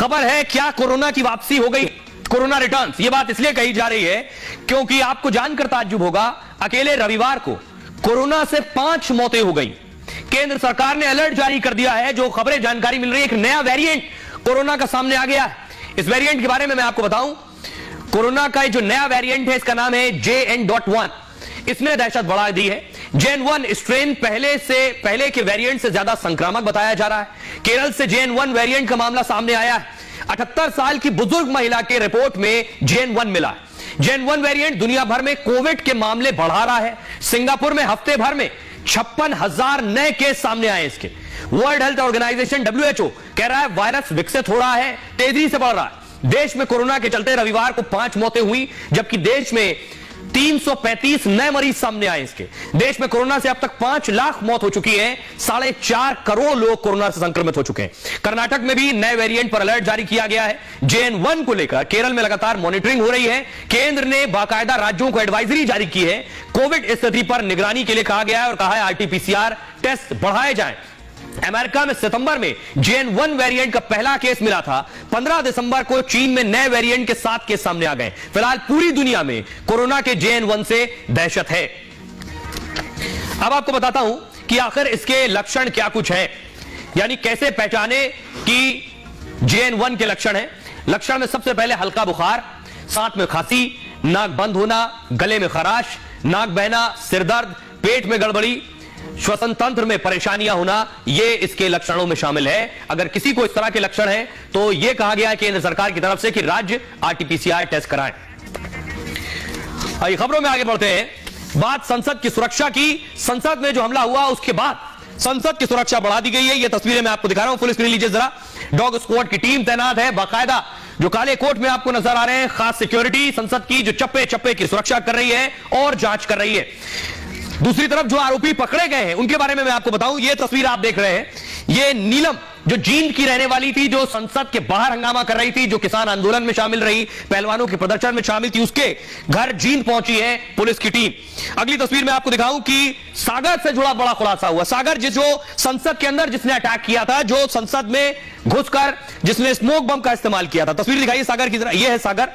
खबर है क्या कोरोना की वापसी हो गई, कोरोना रिटर्न्स। यह बात इसलिए कही जा रही है क्योंकि आपको जानकर ताज्जुब होगा, अकेले रविवार को कोरोना से 5 मौतें हो गई। केंद्र सरकार ने अलर्ट जारी कर दिया है। जो खबरें जानकारी मिल रही है, एक नया वेरिएंट कोरोना का सामने आ गया है। इस वेरिएंट के बारे में मैं आपको बताऊं, कोरोना का जो नया वेरिएंट है इसका नाम है JN.1। इसने दहशत बढ़ा दी है। JN.1 स्ट्रेन पहले के वेरिएंट से ज्यादा संक्रामक बताया जा रहा है। केरल से JN.1 वेरिएंट का मामला सामने आया है। 78 साल की बुजुर्ग महिला के रिपोर्ट में JN.1 मिला है। JN.1 वेरिएंट दुनिया भर में कोविड के मामले बढ़ा रहा है। सिंगापुर में हफ्ते भर में 56,000 नए केस सामने आए इसके। वर्ल्ड हेल्थ ऑर्गेनाइजेशन WHO कह रहा है वायरस विकसित हो रहा है, तेजी से बढ़ रहा है। देश में कोरोना के चलते रविवार को 5 मौतें हुई, जबकि देश में 335 नए मरीज सामने आए इसके। देश में कोरोना से अब तक 5 लाख मौत हो चुकी है। 4.5 करोड़ लोग कोरोना से संक्रमित हो चुके हैं। कर्नाटक में भी नए वेरिएंट पर अलर्ट जारी किया गया है। JN.1 को लेकर केरल में लगातार मॉनिटरिंग हो रही है। केंद्र ने बाकायदा राज्यों को एडवाइजरी जारी की है। कोविड स्थिति पर निगरानी के लिए कहा गया है और कहा है RT-PCR टेस्ट बढ़ाए जाएं। अमेरिका में सितंबर में JN.1 वेरिएंट का पहला केस मिला था। 15 दिसंबर को चीन में नए वेरिएंट के 7 केस सामने आ गए। फिलहाल पूरी दुनिया में कोरोना के JN.1 से दहशत है। अब आपको बताता हूं कि आखिर इसके लक्षण क्या कुछ हैं, यानी कैसे पहचाने कि JN.1 के लक्षण हैं। लक्षण में सबसे पहले हल्का बुखार, साथ में खांसी, नाक बंद होना, गले में खराश, नाक बहना, सिरदर्द, पेट में गड़बड़ी, श्वसन तंत्र में परेशानियां होना, ये इसके लक्षणों में शामिल है। अगर किसी को इस तरह के लक्षण हैं तो यह कहा गया है केंद्र सरकार की तरफ से कि राज्य RT-PCR टेस्ट कराएं। आइए खबरों में आगे बढ़ते हैं। बात संसद की सुरक्षा की। संसद में जो हमला हुआ उसके बाद संसद की सुरक्षा बढ़ा दी गई है। ये तस्वीरें मैं आपको दिखा रहा हूं, फुल स्क्रीन लीजिए जरा। डॉग स्क्वाड की टीम तैनात है। बाकायदा जो काले कोट में आपको नजर आ रहे हैं, खास सिक्योरिटी संसद की जो चप्पे चप्पे की सुरक्षा कर रही है और जांच कर रही है। दूसरी तरफ जो आरोपी पकड़े गए हैं उनके बारे में मैं आपको बताऊं, ये तस्वीर आप देख रहे हैं, ये नीलम जो जींद की रहने वाली थी, जो संसद के बाहर हंगामा कर रही थी, जो किसान आंदोलन में शामिल रही, पहलवानों के प्रदर्शन में शामिल थी, उसके घर जींद पहुंची है पुलिस की टीम। अगली तस्वीर में आपको दिखाऊं कि सागर से जुड़ा बड़ा खुलासा हुआ। सागर जो संसद के अंदर जिसने अटैक किया था, जो संसद में घुसकर जिसने स्मोक बम का इस्तेमाल किया था। तस्वीर दिखाइए सागर की तरह। यह है सागर।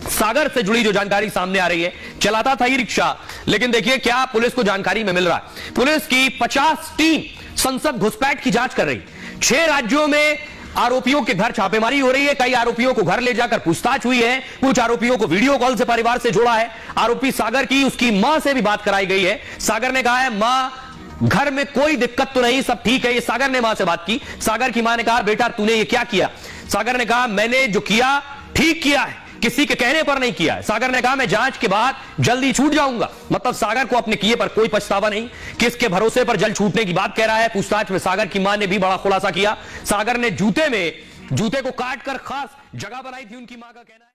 सागर से जुड़ी जो जानकारी सामने आ रही है, चलाता था ही रिक्शा, लेकिन देखिए क्या पुलिस को जानकारी में मिल रहा है। पुलिस की 50 टीम संसद घुसपैठ की जांच कर रही। 6 राज्यों में आरोपियों के घर छापेमारी हो रही है। कई आरोपियों को घर ले जाकर पूछताछ हुई है। कुछ आरोपियों को वीडियो कॉल से परिवार से जोड़ा है। आरोपी सागर की उसकी मां से भी बात कराई गई है। सागर ने कहा है मां घर में कोई दिक्कत तो नहीं, सब ठीक है। ये सागर ने मां से बात की। सागर की मां ने कहा बेटा तूने ये क्या किया? सागर ने कहा मैंने जो किया ठीक किया है, किसी के कहने पर नहीं किया है। सागर ने कहा मैं जांच के बाद जल्दी छूट जाऊंगा। मतलब सागर को अपने किए पर कोई पछतावा नहीं। किसके भरोसे पर जल्द छूटने की बात कह रहा है। पूछताछ में सागर की मां ने भी बड़ा खुलासा किया। सागर ने जूते को काट कर खास जगह बनाई थी, उनकी मां का कहना है।